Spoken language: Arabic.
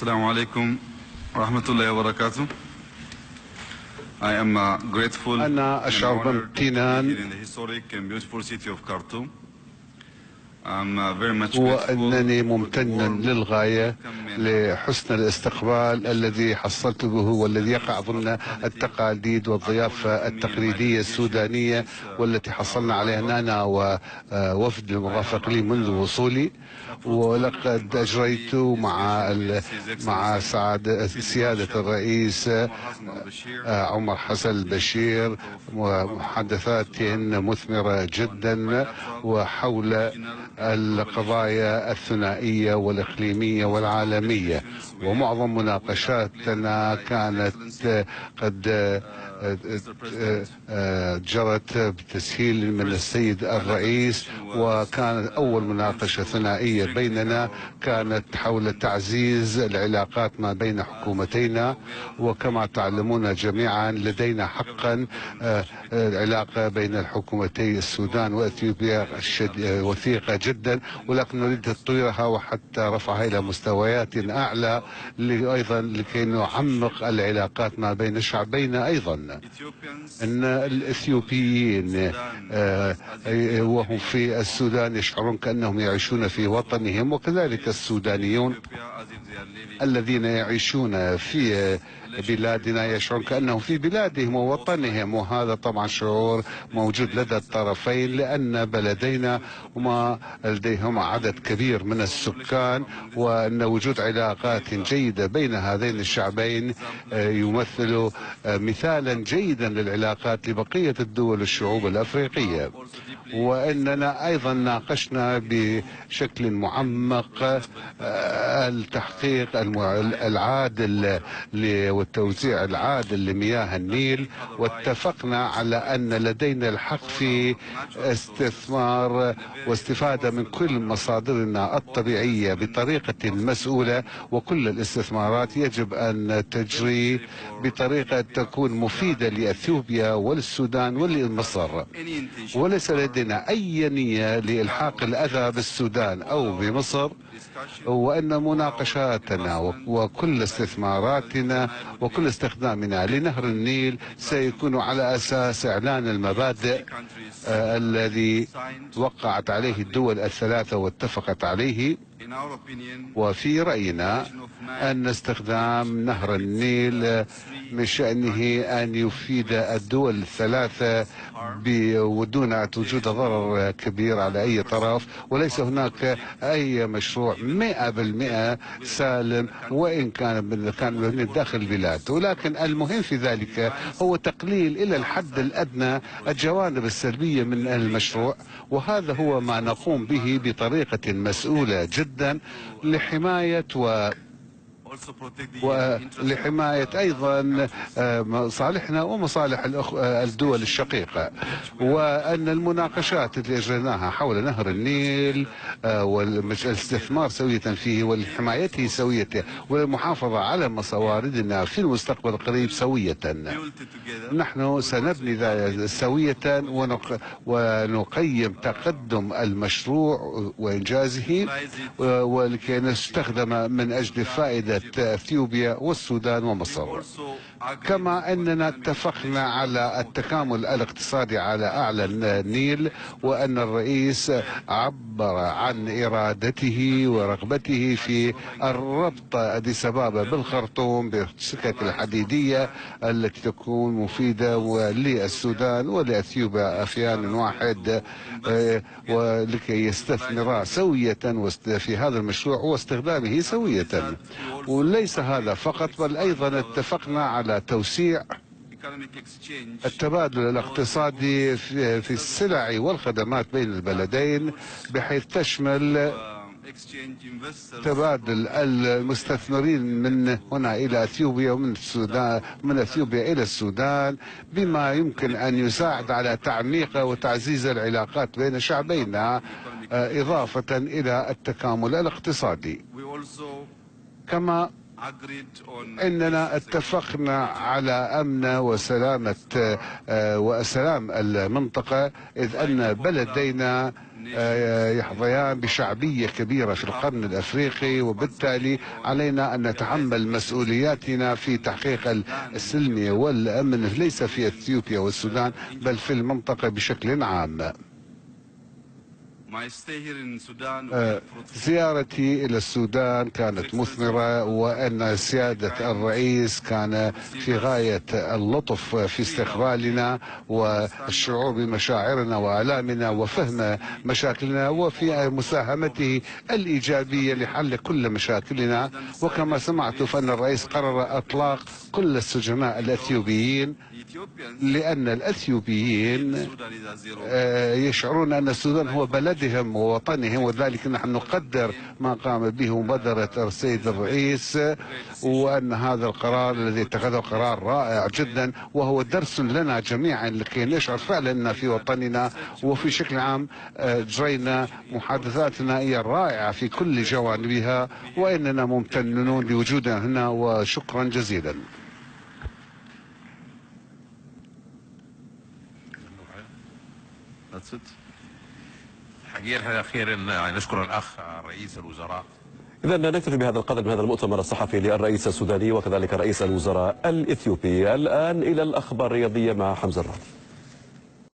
Assalamu alaikum wa rahmatullahi wa barakatuh. I am grateful أنا أشعر and honored to be بامتنان here in the historic and beautiful city of Khartoum. I'm very much grateful وأنني for the ممتن warm للغاية welcome and لحسن الاستقبال الذي حصلت به والذي يقع ضمن التقاليد والضيافة التقليدية السودانية والتي حصلنا عليها أنا ووفد المرافق لي منذ وصولي. ولقد أجريت مع سيادة الرئيس عمر حسن البشير محادثات مثمرة جدا وحول القضايا الثنائية والإقليمية والعالمية، ومعظم مناقشاتنا كانت قد جرت بتسهيل من السيد الرئيس. وكانت أول مناقشة ثنائية بيننا كانت حول تعزيز العلاقات ما بين حكومتينا. وكما تعلمون جميعا لدينا حقا العلاقة بين الحكومتي السودان وأثيوبيا وثيقة جدا، ولكن نريد تطويرها وحتى رفعها إلى مستويات أعلى أيضا لكي نعمق العلاقات ما بين الشعبين. أيضا أن الإثيوبيين وهم في السودان يشعرون كأنهم يعيشون في وطنهم، وكذلك السودانيون الذين يعيشون في بلادنا يشعرون كأنهم في بلادهم ووطنهم. وهذا طبعا شعور موجود لدى الطرفين، لأن بلدينا هما لديهما عدد كبير من السكان، وأن وجود علاقات جيدة بين هذين الشعبين يمثل مثالا جيدا للعلاقات لبقية الدول والشعوب الأفريقية. وأننا أيضا ناقشنا بشكل معمق التحقيق العادل والتوزيع العادل لمياه النيل، واتفقنا على أن لدينا الحق في استثمار واستفادة من كل مصادرنا الطبيعية بطريقة مسؤولة، وكل الاستثمارات يجب أن تجري بطريقة تكون مفيدة لأثيوبيا وللسودان ولمصر. وليس لدينا أي نية لإلحاق الأذى بالسودان أو بمصر، وأن مناقشاتنا وكل استثماراتنا وكل استخدامنا لنهر النيل سيكون على أساس إعلان المبادئ الذي وقعت عليه الدول الثلاثة واتفقت عليه. وفي رأينا أن استخدام نهر النيل من شأنه أن يفيد الدول الثلاثة ودون وجود ضرر كبير على أي طرف، وليس هناك أي مشروع 100% سالم وإن كان من داخل البلاد. ولكن المهم في ذلك هو تقليل إلى الحد الأدنى الجوانب السلبية من المشروع، وهذا هو ما نقوم به بطريقة مسؤولة جدا لحماية ولحماية أيضا مصالحنا ومصالح الدول الشقيقة. وأن المناقشات التي أجريناها حول نهر النيل والاستثمار سوية فيه ولحمايته سوية والمحافظة على مواردنا في المستقبل القريب سوية. نحن سنبني ذلك سوية ونقيم تقدم المشروع وإنجازه ولكي نستخدم من أجل فائدة أثيوبيا والسودان ومصر. كما أننا اتفقنا على التكامل الاقتصادي على أعلى النيل، وأن الرئيس عبر عن إرادته ورغبته في الربط أديس أبابا بالخرطوم بالسكك الحديدية التي تكون مفيدة للسودان ولأثيوبيا في آن واحد، ولكي يستثمرا سوية في هذا المشروع واستخدامه سوية. وليس هذا فقط، بل أيضا اتفقنا على توسيع التبادل الاقتصادي في السلع والخدمات بين البلدين، بحيث تشمل تبادل المستثمرين من هنا إلى أثيوبيا ومن السودان من أثيوبيا إلى السودان، بما يمكن أن يساعد على تعميق وتعزيز العلاقات بين شعبينا إضافة إلى التكامل الاقتصادي. كما إننا اتفقنا على أمن وسلامة وسلام المنطقة، إذ أن بلدينا يحظيان بشعبية كبيرة في القرن الأفريقي، وبالتالي علينا أن نتحمل مسؤولياتنا في تحقيق السلم والأمن ليس في إثيوبيا والسودان بل في المنطقة بشكل عام. زيارتي إلى السودان كانت مثمرة، وأن سيادة الرئيس كان في غاية اللطف في استقبالنا والشعور بمشاعرنا وآلامنا وفهم مشاكلنا وفي مساهمته الإيجابية لحل كل مشاكلنا. وكما سمعت فإن الرئيس قرر إطلاق كل السجناء الأثيوبيين، لأن الأثيوبيين يشعرون أن السودان هو بلدهم ووطنهم، وذلك نحن نقدر ما قام به مبادرة السيد الرئيس، وأن هذا القرار الذي اتخذه قرار رائع جدا، وهو درس لنا جميعا لكي نشعر فعلا أن في وطننا. وفي شكل عام جرينا محادثاتنا هي رائعة في كل جوانبها، وإننا ممتنون لوجودنا هنا، وشكرا جزيلا. حقيقة أخيرا نشكر الأخ رئيس الوزراء. إذا نكتفي بهذا القدر من هذا المؤتمر الصحفي للرئيس السوداني وكذلك رئيس الوزراء الإثيوبي. الآن إلى الأخبار الرياضية مع حمزة الرافي.